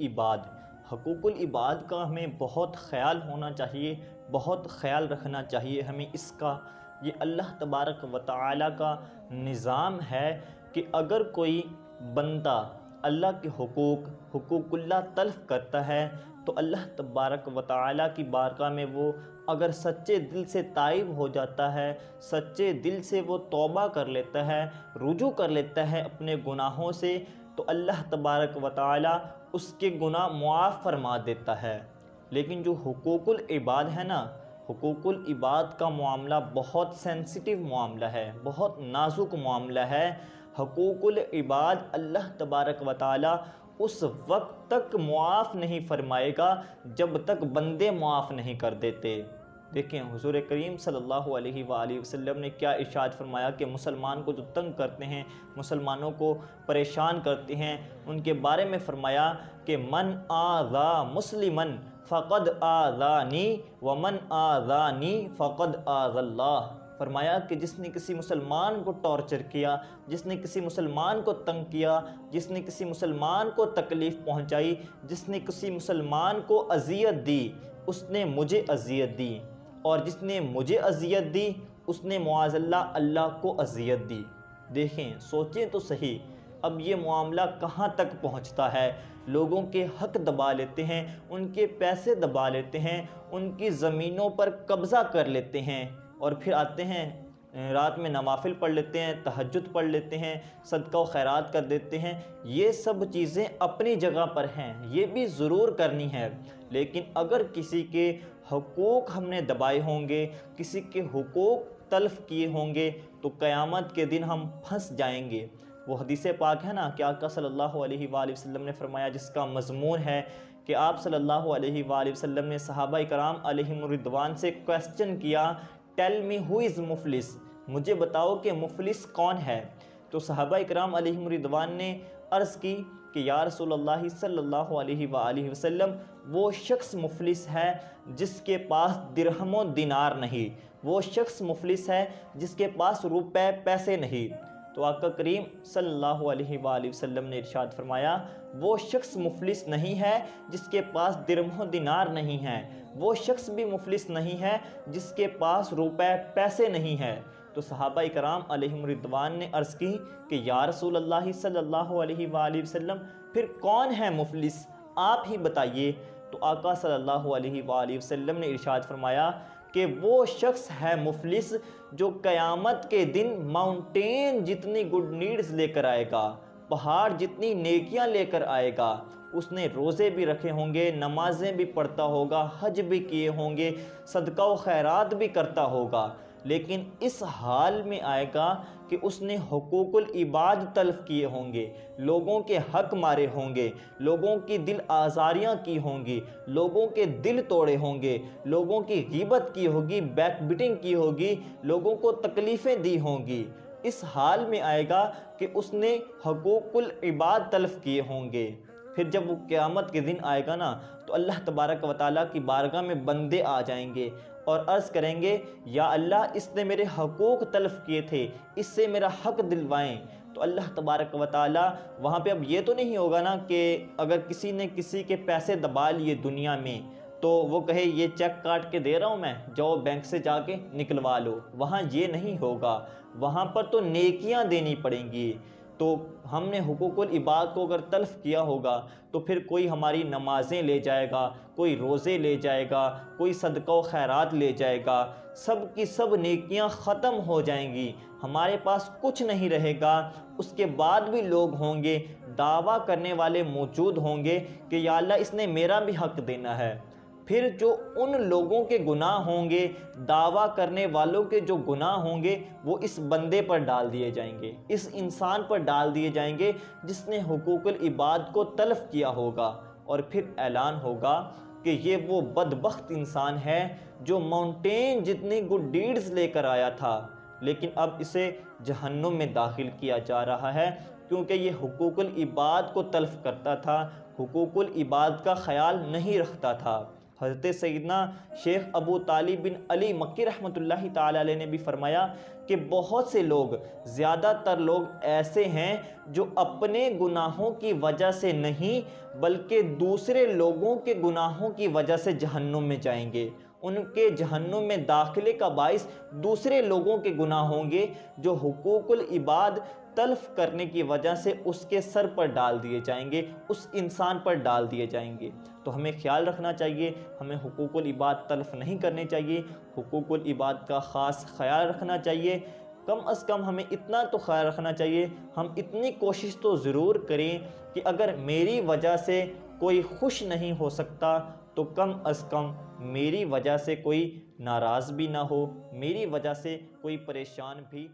العباد، حقوق العباد کا ہمیں بہت خیال ہونا چاہیے، بہت خیال رکھنا چاہیے ہمیں اس کا۔ یہ اللہ تبارک و تعالیٰ کا نظام ہے کہ اگر کوئی بندہ اللہ کے حقوق اللہ تلف کرتا ہے تو اللہ تبارک و تعالیٰ کی بارگاہ میں وہ اگر سچے دل سے تائب ہو جاتا ہے، سچے دل سے وہ توبہ کر لیتا ہے، رجوع کر لیتا ہے اپنے گناہوں سے، تو اللہ تبارک و تعالیٰ اس کے گناہ معاف فرما دیتا ہے۔ لیکن جو حقوق العباد ہے نا، حقوق العباد کا معاملہ بہت سینسٹیو معاملہ ہے، بہت نازک معاملہ ہے۔ حقوق العباد اللہ تبارک و تعالیٰ اس وقت تک معاف نہیں فرمائے گا جب تک بندے معاف نہیں کر دیتے۔ دیکھیں حضور کریم صلی اللہ علیہ وآلہ وسلم نے کیا ارشاد فرمایا کہ مسلمان کو جو تنگ کرتے ہیں، مسلمانوں کو پریشان کرتے ہیں، ان کے بارے میں فرمایا کہ من آذا مسلمن فقد آذانی ومن آذانی فقد آذى اللہ۔ فرمایا کہ جس نے کسی مسلمان کو ٹارچر کیا، جس نے کسی مسلمان کو تنگ کیا، جس نے کسی مسلمان کو تکلیف پہنچائی، جس نے کسی مسلمان کو اذیت دی، اس نے مجھے اذیت دی، اور جس نے مجھے اذیت دی اس نے معاذ اللہ اللہ کو اذیت دی۔ دیکھیں سوچیں تو صحیح، اب یہ معاملہ کہاں تک پہنچتا ہے؟ لوگوں کے حق دبا لیتے ہیں، ان کے پیسے دبا لیتے ہیں، ان کی زمینوں پر قبضہ کر لیتے ہیں، اور پھر آتے ہیں رات میں نوافل پڑھ لیتے ہیں، تہجد پڑھ لیتے ہیں، صدقہ و خیرات کر دیتے ہیں۔ یہ سب چیزیں اپنی جگہ پر ہیں، یہ بھی ضرور کرنی ہے، لیکن اگر کسی کے حقوق ہم نے دبائے ہوں گے، کسی کے حقوق تلف کیے ہوں گے، تو قیامت کے دن ہم پھنس جائیں گے۔ وہ حدیث پاک ہے نا کہ آقا صلی اللہ علیہ وآلہ وسلم نے فرمایا، جس کا مضمون ہے کہ آپ صلی اللہ علیہ وآلہ وسلم نے صحابہ کرام علیہم الرضوان سے کویسچن کیا، ٹیل می ہو از مفلس، مجھے بتاؤ کہ مفلس کون ہے؟ تو صحابہ کرام علیہم الرضوان نے عرض کی کہ یا رسول اللہ صلی اللہ علیہ وآلہ وسلم، وہ شخص مفلس ہے جس کے پاس درہم و دینار نہیں، وہ شخص مفلس ہے جس کے پاس روپے پیسے نہیں۔ تو آقا کریم صلی اللہ علیہ وآلہ وسلم نے ارشاد فرمایا، وہ شخص مفلس نہیں ہے جس کے پاس درہم و دینار نہیں ہے، وہ شخص بھی مفلس نہیں ہے جس کے پاس روپے پیسے نہیں ہے۔ تو صحابہ کرام علیہم رضوان نے عرض کی کہ یا رسول اللہ صلی اللہ علیہ وآلہ وسلم، پھر کون ہے مفلس؟ آپ ہی بتائیے۔ تو آقا صلی اللہ علیہ وآلہ وسلم نے ارشاد فرمایا کہ وہ شخص ہے مفلس جو قیامت کے دن ماؤنٹین جتنی گڈ نیڈز لے کر آئے گا، پہاڑ جتنی نیکیاں لے کر آئے گا۔ اس نے روزے بھی رکھے ہوں گے، نمازیں بھی پڑھتا ہوگا، حج بھی کیے ہوں گے، صدقہ و خیرات بھی کرتا ہوگا، لیکن اس حال میں آئے گا کہ اس نے حقوق العباد تلف کیے ہوں گے، لوگوں کے حق مارے ہوں گے، لوگوں کی دل آزاریاں کی ہوں گی، لوگوں کے دل توڑے ہوں گے، لوگوں کی غیبت کی ہوگی، بیک بیٹنگ کی ہوگی، لوگوں کو تکلیفیں دی ہوں گی۔ اس حال میں آئے گا کہ اس نے حقوق العباد تلف کیے ہوں گے۔ پھر جب وہ قیامت کے دن آئے گا نا، تو اللہ تبارک و تعالیٰ کی بارگاہ میں بندے آ جائیں گے اور عرض کریں گے، یا اللہ اس نے میرے حقوق تلف کیے تھے، اس سے میرا حق دلوائیں۔ تو اللہ تبارک و تعالیٰ وہاں پہ اب یہ تو نہیں ہوگا نا کہ اگر کسی نے کسی کے پیسے دبا لیے دنیا میں تو وہ کہے یہ چیک کاٹ کے دے رہا ہوں میں، جاؤ بینک سے جا کے نکلوا لو۔ وہاں یہ نہیں ہوگا، وہاں پر تو نیکیاں دینی پڑیں گی۔ تو ہم نے حقوق العباد کو اگر تلف کیا ہوگا تو پھر کوئی ہماری نمازیں لے جائے گا، کوئی روزے لے جائے گا، کوئی صدقہ و خیرات لے جائے گا، سب کی سب نیکیاں ختم ہو جائیں گی، ہمارے پاس کچھ نہیں رہے گا۔ اس کے بعد بھی لوگ ہوں گے، دعویٰ کرنے والے موجود ہوں گے کہ یا اللہ اس نے میرا بھی حق دینا ہے۔ پھر جو ان لوگوں کے گناہ ہوں گے، دعویٰ کرنے والوں کے جو گناہ ہوں گے، وہ اس بندے پر ڈال دیے جائیں گے، اس انسان پر ڈال دیے جائیں گے جس نے حقوق العباد کو تلف کیا ہوگا۔ اور پھر اعلان ہوگا کہ یہ وہ بدبخت انسان ہے جو ماؤنٹین جتنی گڈ ڈیڈز لے کر آیا تھا، لیکن اب اسے جہنم میں داخل کیا جا رہا ہے، کیونکہ یہ حقوق العباد کو تلف کرتا تھا، حقوق العباد کا خیال نہیں رکھتا تھا، حضرت سیدنا شیخ ابو طالب بن علی مکی رحمۃ اللہ تعالی علیہ نے بھی فرمایا کہ بہت سے لوگ، زیادہ تر لوگ ایسے ہیں جو اپنے گناہوں کی وجہ سے نہیں بلکہ دوسرے لوگوں کے گناہوں کی وجہ سے جہنم میں جائیں گے۔ ان کے جہنم میں داخلے کا باعث دوسرے لوگوں کے گناہ ہوں گے جو حقوق العباد تلف کرنے کی وجہ سے اس کے سر پر ڈال دیے جائیں گے، اس انسان پر ڈال دیے جائیں گے۔ تو ہمیں خیال رکھنا چاہیے، ہمیں حقوق العباد تلف نہیں کرنے چاہیے، حقوق العباد کا خاص خیال رکھنا چاہیے۔ کم از کم ہمیں اتنا تو خیال رکھنا چاہیے، ہم اتنی کوشش تو ضرور کریں کہ اگر میری وجہ سے کوئی خوش نہیں ہو سکتا تو کم از کم میری وجہ سے کوئی ناراض بھی نہ ہو، میری وجہ سے کوئی پریشان بھی